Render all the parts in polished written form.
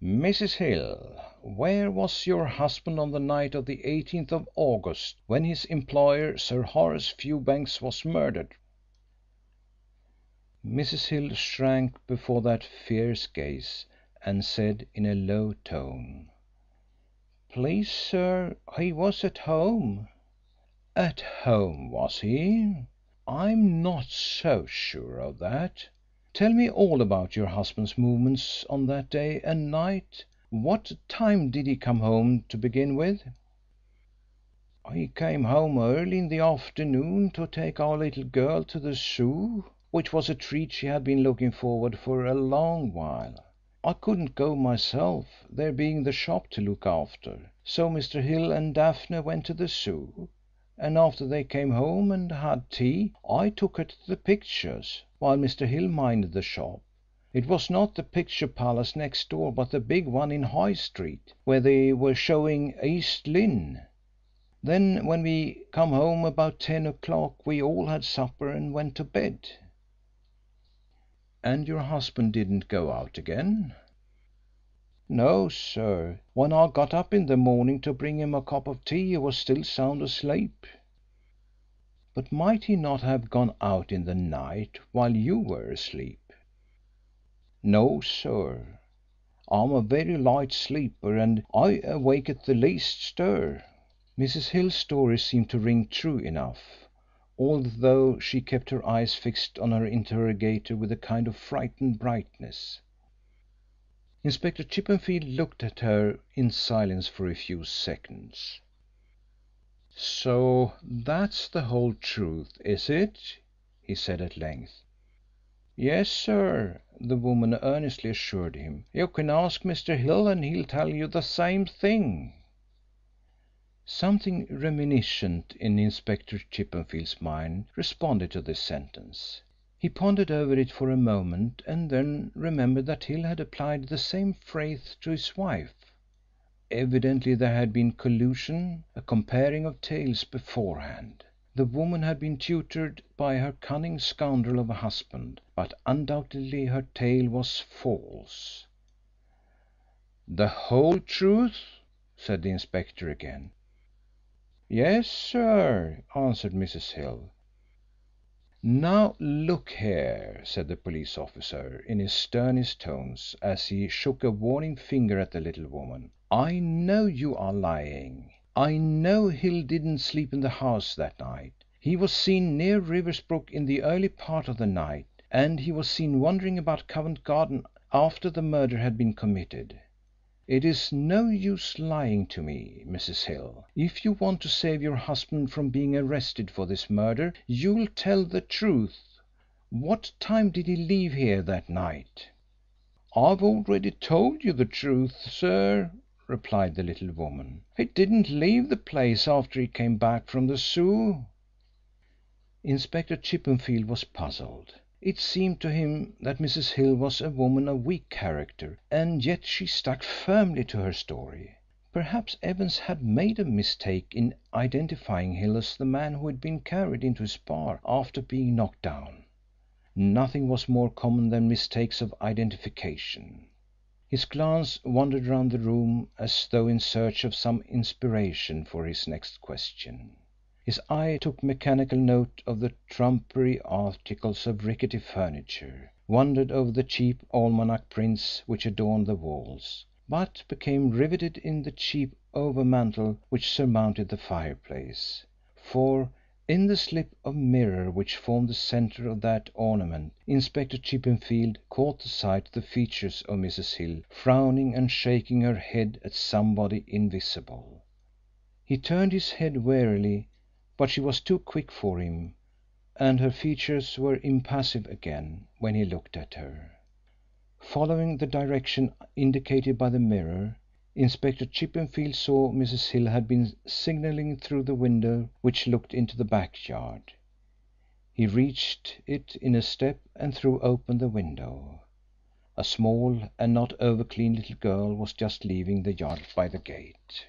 Mrs. Hill, where was your husband on the night of the 18th of August when his employer, Sir Horace Fewbanks, was murdered?" Mrs. Hill shrank before that fierce gaze and said in a low tone: "Please, sir, he was at home." "At home, was he? I'm not so sure of that. Tell me all about your husband's movements on that day and night. What time did he come home to begin with?" "He came home early in the afternoon to take our little girl to the Zoo, which was a treat she had been looking forward for a long while. I couldn't go myself, there being the shop to look after, so Mr. Hill and Daphne went to the Zoo, and after they came home and had tea I took her to the pictures, while Mr. Hill minded the shop. It was not the picture palace next door but the big one in High Street, where they were showing East Lynne. Then when we come home about 10 o'clock we all had supper and went to bed." "And your husband didn't go out again?" "No, sir. When I got up in the morning to bring him a cup of tea he was still sound asleep." "But might he not have gone out in the night while you were asleep?" "No, sir. I'm a very light sleeper and I awake at the least stir." Mrs. Hill's story seemed to ring true enough, although she kept her eyes fixed on her interrogator with a kind of frightened brightness. Inspector Chippenfield looked at her in silence for a few seconds. "So that's the whole truth, is it?" he said at length. "Yes, sir," the woman earnestly assured him. "You can ask Mr. Hill and he'll tell you the same thing." Something reminiscent in Inspector Chippenfield's mind responded to this sentence. He pondered over it for a moment and then remembered that Hill had applied the same phrase to his wife. Evidently there had been collusion, a comparing of tales beforehand. The woman had been tutored by her cunning scoundrel of a husband, but undoubtedly her tale was false. "The whole truth?" said the inspector again. "Yes, sir," answered Mrs. Hill. "Now look here," said the police officer in his sternest tones, as he shook a warning finger at the little woman. "I know you are lying. I know Hill didn't sleep in the house that night. He was seen near Riversbrook in the early part of the night, and he was seen wandering about Covent Garden after the murder had been committed. It is no use lying to me, Mrs. Hill. If you want to save your husband from being arrested for this murder, you'll tell the truth. What time did he leave here that night?" "I've already told you the truth, sir," replied the little woman. "He didn't leave the place after he came back from the Zoo." Inspector Chippenfield was puzzled. It seemed to him that Mrs. Hill was a woman of weak character, and yet she stuck firmly to her story. Perhaps Evans had made a mistake in identifying Hill as the man who had been carried into his bar after being knocked down. Nothing was more common than mistakes of identification. His glance wandered round the room as though in search of some inspiration for his next question. His eye took mechanical note of the trumpery articles of rickety furniture, wandered over the cheap almanac prints which adorned the walls, but became riveted in the cheap overmantel which surmounted the fireplace. For in the slip of mirror which formed the centre of that ornament Inspector Chippenfield caught sight of the features of Mrs. Hill frowning and shaking her head at somebody invisible. He turned his head warily, but she was too quick for him, and her features were impassive again when he looked at her. Following the direction indicated by the mirror, Inspector Chippenfield saw Mrs. Hill had been signalling through the window which looked into the backyard. He reached it in a step and threw open the window. A small and not over clean little girl was just leaving the yard by the gate.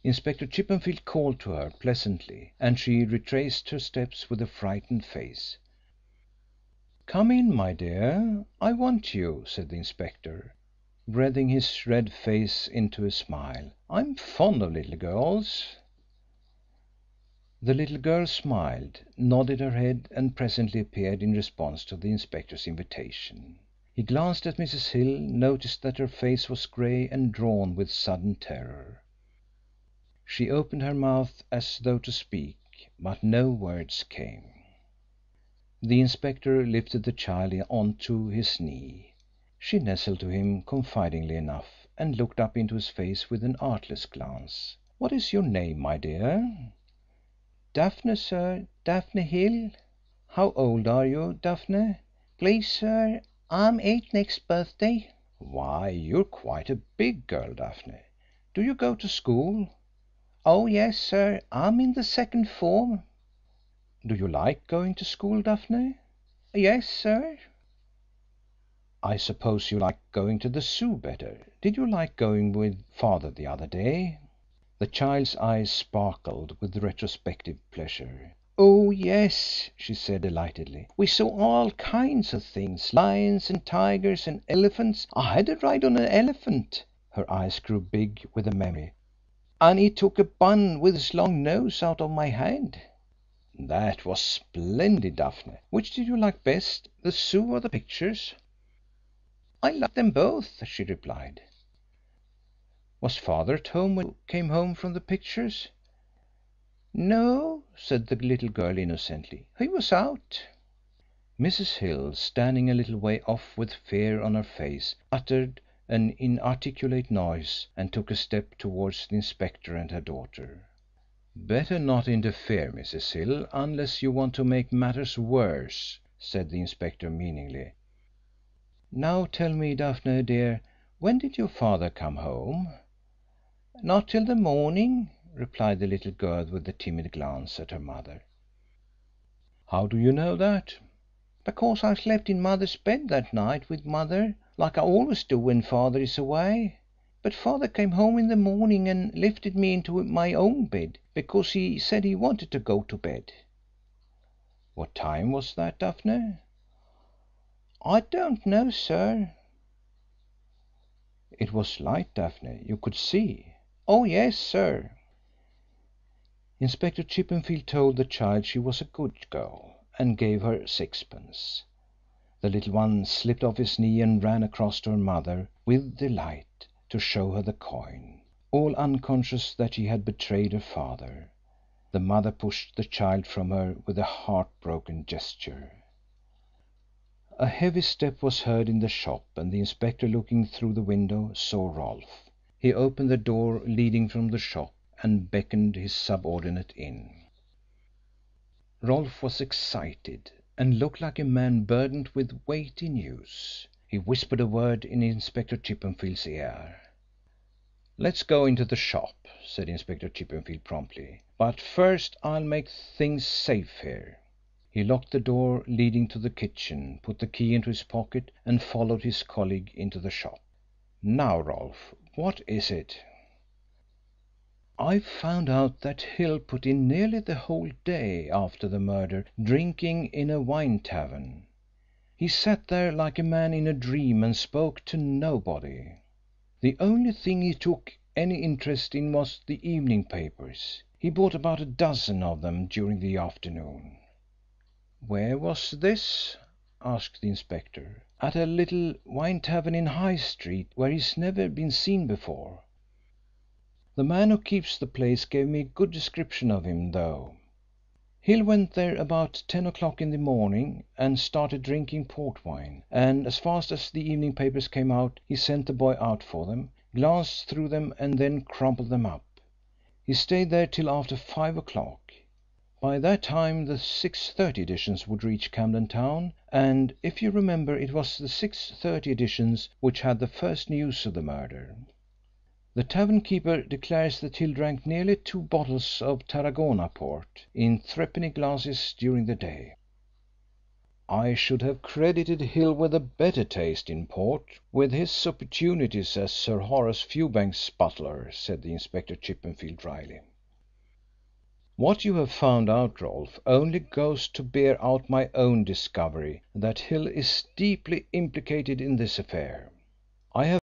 Inspector Chippenfield called to her pleasantly, and she retraced her steps with a frightened face. "Come in, my dear, I want you," said the inspector. wreathing his red face into a smile. "I'm fond of little girls." The little girl smiled, nodded her head, and presently appeared in response to the inspector's invitation. He glanced at Mrs. Hill, noticed that her face was grey and drawn with sudden terror. She opened her mouth as though to speak, but no words came. The inspector lifted the child on to his knee. She nestled to him confidingly enough and looked up into his face with an artless glance. "What is your name, my dear?" "Daphne, sir. Daphne Hill." "How old are you, Daphne?" "Please, sir, I'm 8 next birthday." "Why, you're quite a big girl, Daphne. Do you go to school?" "Oh, yes, sir. I'm in the second form." "Do you like going to school, Daphne?" "Yes, sir." "I suppose you like going to the Zoo better. Did you like going with Father the other day?" The child's eyes sparkled with retrospective pleasure. "Oh, yes," she said delightedly. "We saw all kinds of things lions and tigers and elephants. I had a ride on an elephant." Her eyes grew big with the memory. "And he took a bun with his long nose out of my hand." "That was splendid, Daphne. Which did you like best, the Zoo or the pictures?" "I liked them both," she replied. "Was Father at home when you came home from the pictures?" "No," said the little girl innocently. "He was out." Mrs. Hill, standing a little way off with fear on her face, uttered an inarticulate noise and took a step towards the inspector and her daughter. "Better not interfere, Mrs. Hill, unless you want to make matters worse," said the inspector meaningly. "Now tell me, Daphne dear, when did your father come home?" "Not till the morning," replied the little girl with a timid glance at her mother. "How do you know that?" "Because I slept in Mother's bed that night with Mother, like I always do when Father is away. But Father came home in the morning and lifted me into my own bed, because he said he wanted to go to bed." "What time was that, Daphne?" "I don't know, sir." "It was light, Daphne. You could see." "Oh, yes, sir." Inspector Chippenfield told the child she was a good girl, and gave her sixpence. The little one slipped off his knee and ran across to her mother with delight, to show her the coin, all unconscious that she had betrayed her father. The mother pushed the child from her with a heartbroken gesture. A heavy step was heard in the shop, and the inspector, looking through the window, saw Rolfe. He opened the door leading from the shop and beckoned his subordinate in. Rolfe was excited, and looked like a man burdened with weighty news. He whispered a word in Inspector Chippenfield's ear. "Let's go into the shop," said Inspector Chippenfield promptly. "But first I'll make things safe here." He locked the door leading to the kitchen, put the key into his pocket, and followed his colleague into the shop. "Now, Rolfe, what is it?" "I've found out that Hill put in nearly the whole day after the murder drinking in a wine tavern. He sat there like a man in a dream and spoke to nobody. The only thing he took any interest in was the evening papers. He bought about a dozen of them during the afternoon." "Where was this?" asked the inspector. "At a little wine tavern in High Street, where he's never been seen before. The man who keeps the place gave me a good description of him, though. Hill went there about 10 o'clock in the morning and started drinking port wine, and as fast as the evening papers came out he sent the boy out for them, glanced through them and then crumpled them up. He stayed there till after 5 o'clock. By that time the 6:30 editions would reach Camden Town, and, if you remember, it was the 6:30 editions which had the first news of the murder. The tavern keeper declares that Hill drank nearly 2 bottles of Tarragona port in threepenny glasses during the day." "I should have credited Hill with a better taste in port, with his opportunities as Sir Horace Fewbanks's butler," said the Inspector Chippenfield dryly. "What you have found out, Rolfe, only goes to bear out my own discovery that Hill is deeply implicated in this affair. I have